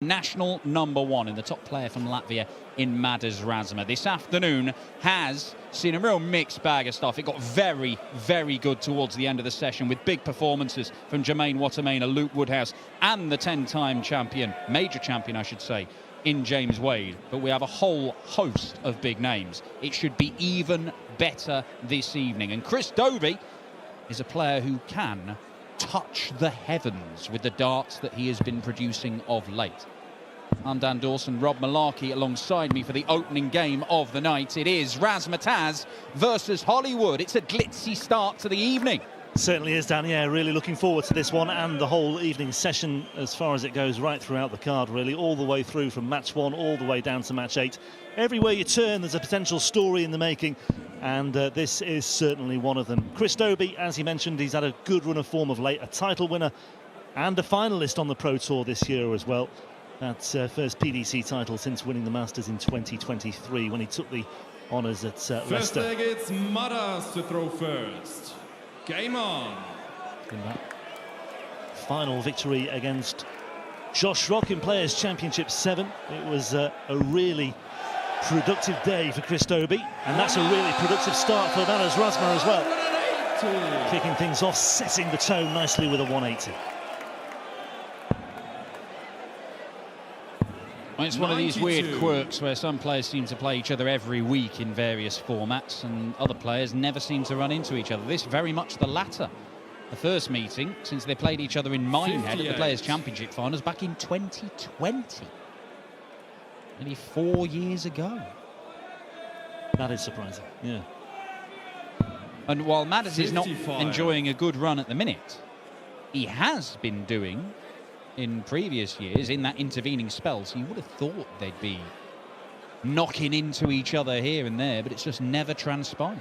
National #1 in the top player from Latvia in Madars Razma. This afternoon has seen a real mixed bag of stuff. It got very, very good towards the end of the session with big performances from Jermaine Watermain, Luke Woodhouse and the 10-time champion, major champion I should say, in James Wade. But we have a whole host of big names. It should be even better this evening. And Chris Dobey is a player who can touch the heavens with the darts that he has been producing of late. I'm Dan Dawson, Rob Malarkey alongside me for the opening game of the night. It is Razzmatazz versus Hollywood. It's a glitzy start to the evening. Certainly is, Dan. Yeah, really looking forward to this one and the whole evening session as far as it goes right throughout the card, really, all the way through from match 1 all the way down to match 8. Everywhere you turn, there's a potential story in the making, and this is certainly one of them. Chris Dobey, as he mentioned, he's had a good run of form of late, a title winner and a finalist on the Pro Tour this year as well. That's first PDC title since winning the Masters in 2023 when he took the honours at Leicester. First leg, it's Madars to throw first. Game on. In that final victory against Josh Rock in Players Championship 7. It was a really productive day for Chris Dobey, and that's a really productive start for Madars Razma as well. Kicking things off, setting the tone nicely with a 180. Well, it's one of these weird quirks where some players seem to play each other every week in various formats and other players never seem to run into each other. This very much the latter. The first meeting since they played each other in Minehead at the Players Championship finals back in 2020. Nearly 4 years ago. That is surprising, yeah. And while Madars is not enjoying a good run at the minute, he has been doing in previous years in that intervening spell, so you would have thought they'd be knocking into each other here and there, but it's just never transpired.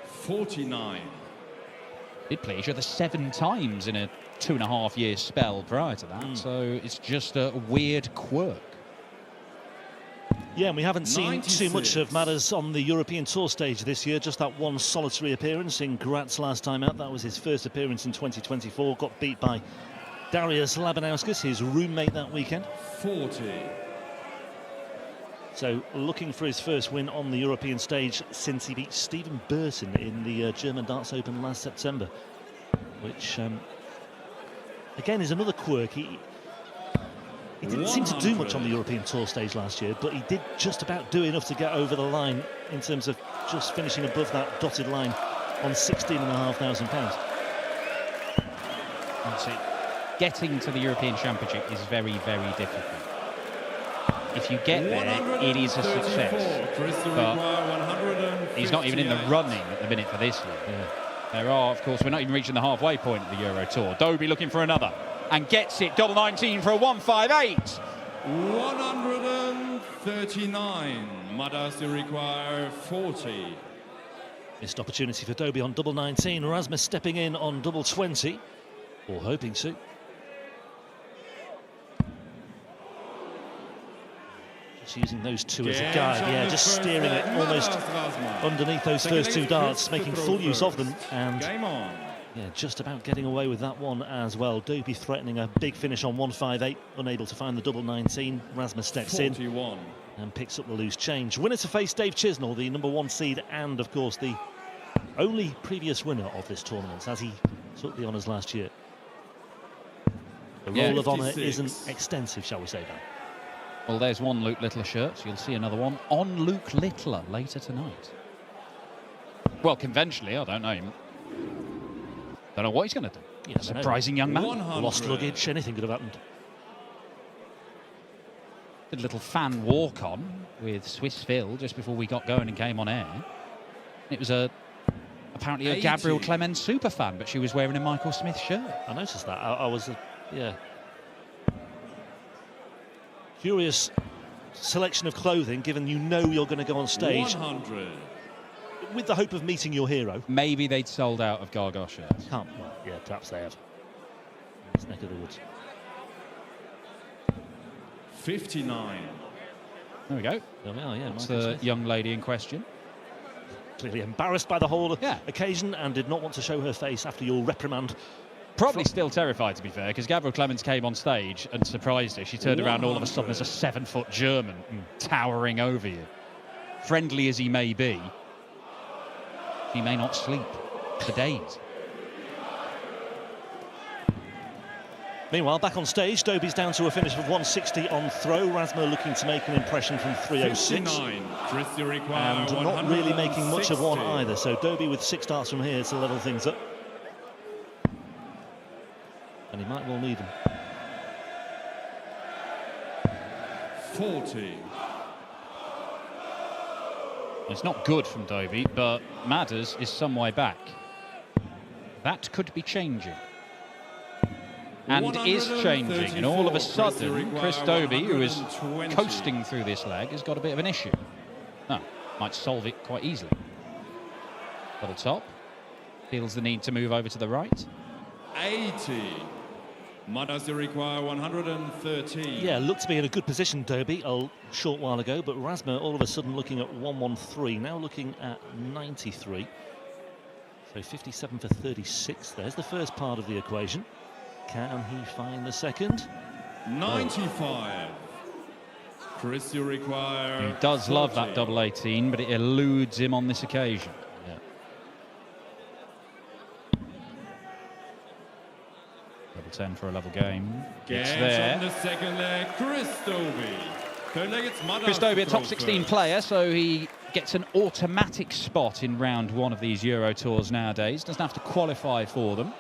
49. Did play each other 7 times in a 2.5-year spell prior to that, so it's just a weird quirk. Yeah, and we haven't seen too much of Madars on the European Tour stage this year, just that one solitary appearance in Graz last time out. That was his first appearance in 2024, got beat by Darius Labanauskas, his roommate that weekend. 40. So looking for his first win on the European stage since he beat Stephen Burton in the German Darts Open last September, which again is another quirk. He didn't seem to do much on the European Tour stage last year, but he did just about do enough to get over the line in terms of just finishing above that dotted line on £16,500. That's it. Getting to the European Championship is very, very difficult. If you get there, it is a success. But he's not even in the running at the minute for this year. Yeah. There are, of course, we're not even reaching the halfway point of the Euro Tour. Dobey looking for another and gets it. Double 19 for a 158. 139. Madars to require 40. Missed opportunity for Dobey on double 19. Razma stepping in on double 20, or hoping to. Just using those two as a guide, yeah, just steering it almost underneath those first 2 darts, making full use of them, and yeah, just about getting away with that one as well. Dobey threatening a big finish on 158, unable to find the double 19. Razma steps 41. In and picks up the loose change. Winner to face Dave Chisnell, the #1 seed, and of course the only previous winner of this tournament, as he took the honours last year. The roll of honour isn't extensive, shall we say, Dan? Well, there's one Luke Littler shirt, so you'll see another one on Luke Littler later tonight. Well, conventionally, I don't know him. Don't know what he's going to do. Yeah, surprising young man. 100. Lost luggage, anything could have happened. Did a little fan walk-on with Swiss Phil just before we got going and came on air. It was apparently a Gabrielle Clemens super fan, but she was wearing a Michael Smith shirt. I noticed that. I was, yeah. Curious selection of clothing, given you know you're going to go on stage 100. with the hope of meeting your hero. Maybe they'd sold out of Gaga shirts. Well, yeah, perhaps they have. In this neck of the woods. 59. There we go. There we are, yeah. That's the young lady in question. Clearly embarrassed by the whole occasion and did not want to show her face after your reprimand Probably still terrified, to be fair, because Gabriel Clemens came on stage and surprised her. She turned around, all of a sudden there's a 7-foot German towering over you. Friendly as he may be, he may not sleep for days. Meanwhile, back on stage, Dobey's down to a finish of 160 on throw. Razma looking to make an impression from 306. And not really making much of one either. So Dobey with 6 darts from here to level things up. And he might well need them. 40. It's not good from Dobey, but Madars is some way back. That could be changing. And is changing, and all of a sudden, Chris Dobey, who is coasting through this leg, has got a bit of an issue. No, might solve it quite easily. Double top, feels the need to move over to the right. 80. Madars require 113. Yeah, looked to be in a good position, Dobey, a short while ago, but Razma all of a sudden looking at 113, now looking at 93. So 57 for 36, there's the first part of the equation. Can he find the second? 95. Chris, you require. He does 40. love that double 18, but it eludes him on this occasion. Yeah. Double 10 for a level game. It's there. On the second leg, Chris Dobey. Third leg, it's Madars. Chris Dobey, a top to 16 first. player, so he gets an automatic spot in round 1 of these Euro Tours nowadays. Doesn't have to qualify for them.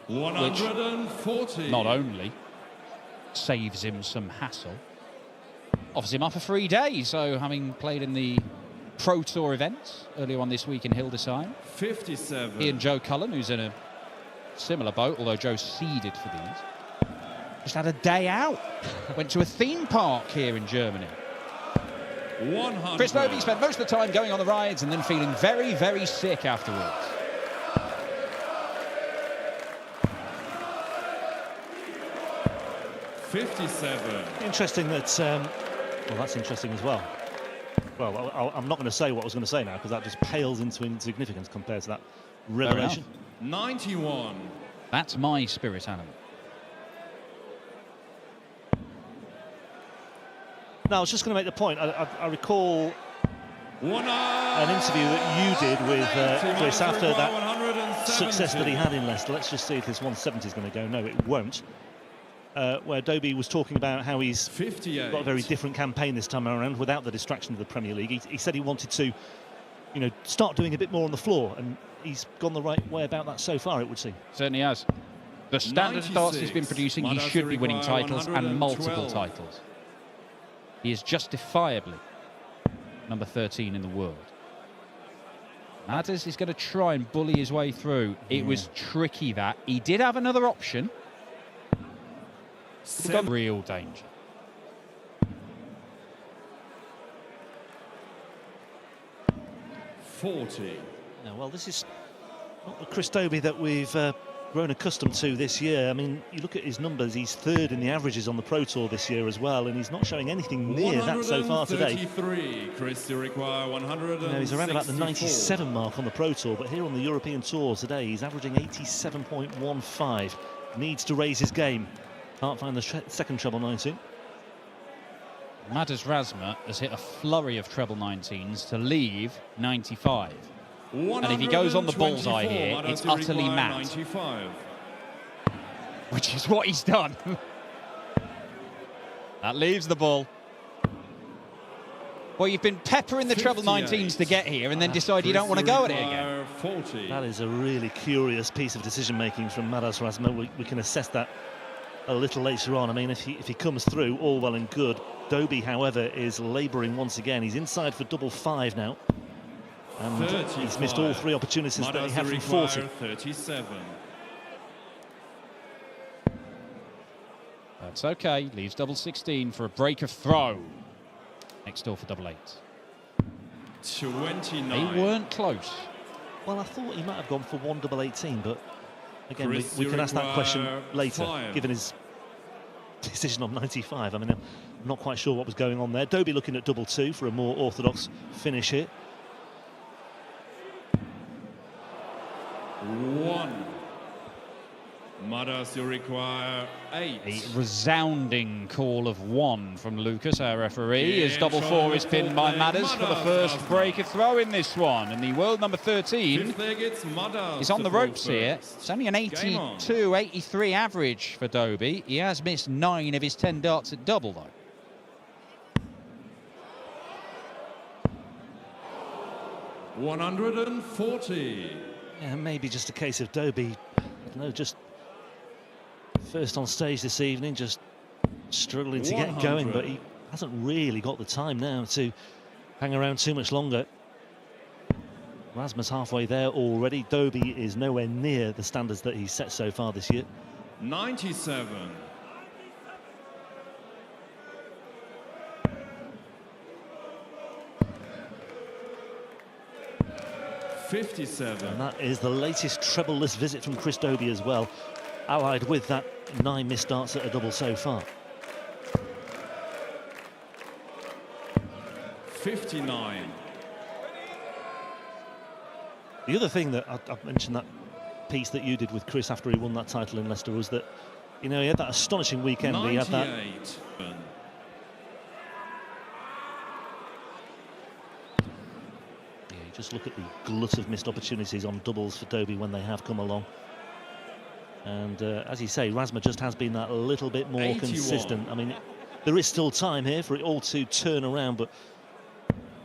140. Not only saves him some hassle, offers him up a free day. So having played in the Pro Tour events earlier on this week in Hildesheim, 57. he and Joe Cullen, who's in a similar boat, although Joe seeded for these, just had a day out. Went to a theme park here in Germany. 100. Chris Dobey spent most of the time going on the rides and then feeling very, very sick afterwards. 57. Interesting that, well, that's interesting as well. Well, I'm not going to say what I was going to say now, because that just pales into insignificance compared to that revelation. 91. That's my spirit animal. Now, I was just going to make the point, I recall an interview that you did with Chris after that success that he had in Leicester. Let's just see if this 170 is going to go. No, it won't. Where Dobey was talking about how he's 58. got a very different campaign this time around without the distraction of the Premier League. He said he wanted to, you know, start doing a bit more on the floor, and he's gone the right way about that so far, it would seem. Certainly has. The standard starts he's been producing, he should be winning titles and multiple titles. He is justifiably number 13 in the world. Madars is going to try and bully his way through. It was tricky, that. He did have another option. Real danger. $40. Now, well, this is not the Chris Dobey that we've grown accustomed to this year. I mean, you look at his numbers, he's 3rd in the averages on the Pro Tour this year as well, and he's not showing anything near that so far today. Chris, you require 100. You know, he's around about the 97 mark on the Pro Tour, but here on the European Tour today, he's averaging 87.15. Needs to raise his game. Can't find the second treble 19. Madars Razma has hit a flurry of treble 19s to leave 95. And if he goes on the bullseye here, it's utterly mad. 95. Which is what he's done. That leaves the ball. Well, you've been peppering the treble 19s to get here and then decide you don't want to go at it again. 40. That is a really curious piece of decision-making from Madars Razma. We can assess that a little later on. I mean, if he comes through, all well and good. Dobey, however, is labouring once again. He's inside for double 5 now. And he's missed all 3 opportunities that he had from 40. 37. That's okay. Leaves double 16 for a break of throw. Next door for double 8. 29. They weren't close. Well, I thought he might have gone for 1 double 18, but again, we can ask that question later, given his decision on 95. I mean, I'm not quite sure what was going on there. Dobey looking at double 2 for a more orthodox finish here. 1. Madars, you require 8. A resounding call of 1 from Lucas, our referee, as double 4 is pinned by Madars for the first break of throw in this one. And the world number 13 is on the ropes here. It's only an 82, 83 average for Dobey. He has missed 9 of his 10 darts at double, though. $140. Yeah, maybe just a case of Dobey, I don't know, just first on stage this evening, just struggling to get going, but he hasn't really got the time now to hang around too much longer. Razma's halfway there already. Dobey is nowhere near the standards that he's set so far this year. 97. $57. And that is the latest treble-less visit from Chris Dobey as well, allied with that 9 missed darts at a double so far. 59. The other thing that I mentioned, that piece that you did with Chris after he won that title in Leicester, was that, you know, he had that astonishing weekend. 98. He had that. Yeah, you just look at the glut of missed opportunities on doubles for Dobey when they have come along. And as you say, Razma just has been that little bit more 81. consistent. I mean, there is still time here for it all to turn around, but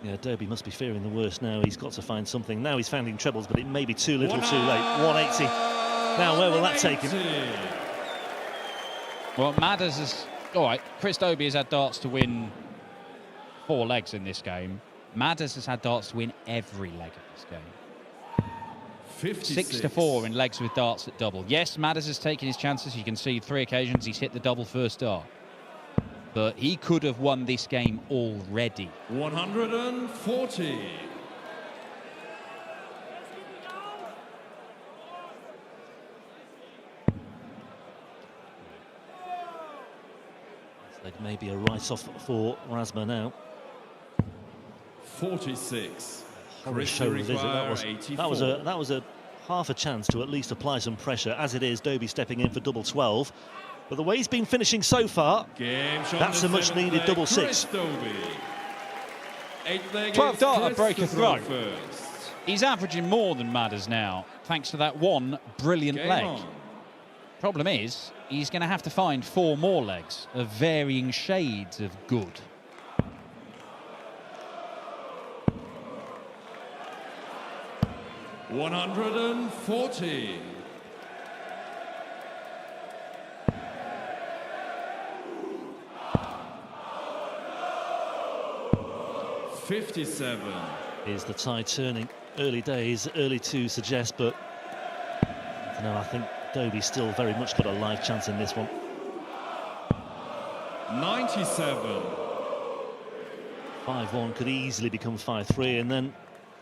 yeah, Dobey must be fearing the worst now. He's got to find something. Now he's finding trebles, but it may be too little too late. 180. Now, where will that take him? Well, Madars is... All right, Chris Dobey has had darts to win 4 legs in this game. Madars has had darts to win every leg of this game. 56. 6-4 in legs with darts at double. Yes, Madars has taken his chances. You can see 3 occasions he's hit the double first dart. But he could have won this game already. 140. It may be a write-off for Razma now. 46. Show visit. That was a half a chance to at least apply some pressure. As it is, Dobey stepping in for double 12. But the way he's been finishing so far, that's a much-needed double 6. 12 dart break of throw. He's averaging more than Madars now, thanks to that 1 brilliant leg. Problem is, he's going to have to find 4 more legs of varying shades of good. $140. 57. Is the tide turning? Early days, early to suggest, but I don't know, I think Dobey's still very much got a live chance in this one. 97. 5-1 could easily become 5-3, and then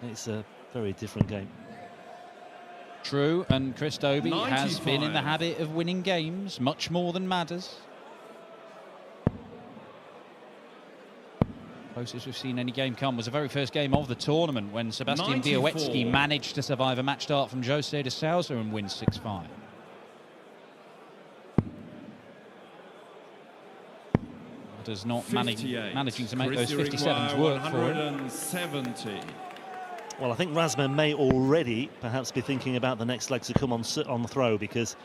it's a very different game. True, and Chris Dobey 95. has been in the habit of winning games, much more than Madars. Closest we've seen any game come was the very first game of the tournament when Sebastian 94. Białecki managed to survive a match start from Jose de Sousa and win 6-5. Madars not managing to make those 57s work for him. 170. Well, I think Razma may already perhaps be thinking about the next leg to come on the throw, because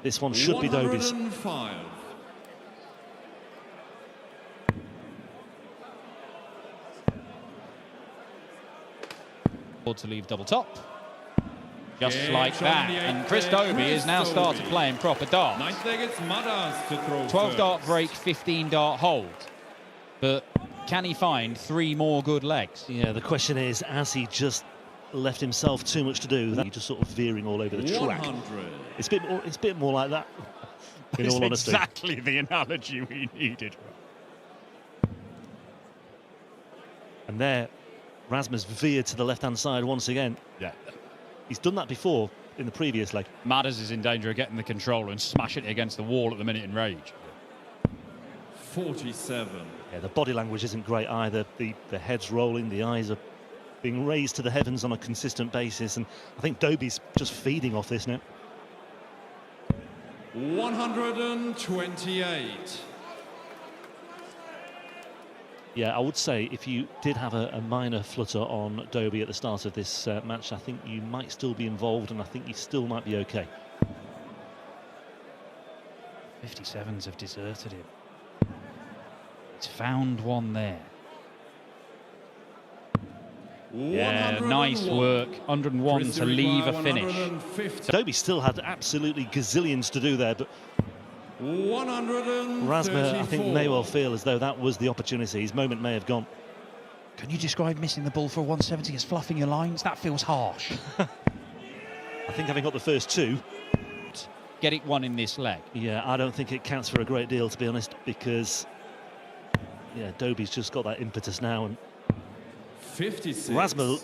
this one should be Dobey's. 105. To leave double top. Just like that. And Chris Dobey is now started playing proper darts. 12 dart break, 15 dart hold. But can he find 3 more good legs? Yeah, the question is, has he just left himself too much to do? He's just sort of veering all over the track. 100. It's a bit more like that, in all honesty. Exactly the analogy we needed. And there, Razma's veered to the left-hand side once again. Yeah. He's done that before in the previous leg. Madars is in danger of getting the controller and smashing it against the wall at the minute in rage. 47. Yeah, the body language isn't great either. The head's rolling, the eyes are being raised to the heavens on a consistent basis, and I think Dobey's just feeding off this now. 128. Yeah, I would say if you did have a minor flutter on Dobey at the start of this match, I think you might still be involved, and I think you still might be okay. 57s have deserted him. He's found one there. Yeah, nice work. 101 to leave a finish. Dobey still had absolutely gazillions to do there, but Razma, I think, may well feel as though that was the opportunity. His moment may have gone. Can you describe missing the ball for a 170 as fluffing your lines? That feels harsh. I think having got the first two, get it one in this leg. Yeah, I don't think it counts for a great deal, to be honest, because yeah, Dobey's just got that impetus now, and 56. Razma,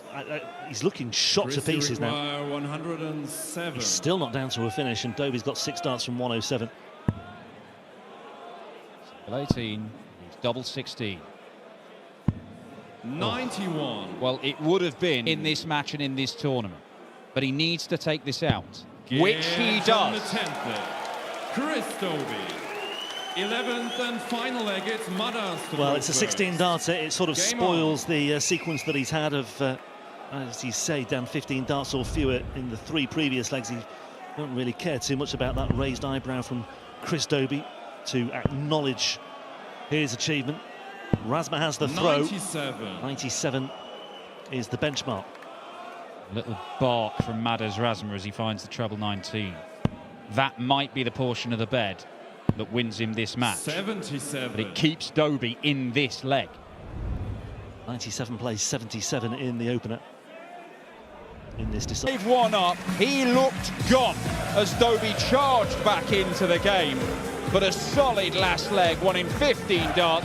he's looking shot to pieces now. 107. He's still not down to a finish, and Dobey's got 6 darts from 107. 18, he's double 16. 91. Well, it would have been in this match and in this tournament, but he needs to take this out, which he On the does. 10th, Chris Dobey. 11th and final leg, it's Madars. Well, it's a 16 darter. It sort of Game spoils the sequence that he's had of, as you say, down 15 darts or fewer in the 3 previous legs. He don't really care too much about that raised eyebrow from Chris Dobey to acknowledge his achievement. Razma has the throw. 97. 97 is the benchmark. A little bark from Madars Razma as he finds the treble 19. That might be the portion of the bed that wins him this match. 77. But it keeps Dobey in this leg. 97 plays 77 in the opener. In this decision. Gave one up, he looked gone as Dobey charged back into the game. But a solid last leg, won in 15 darts.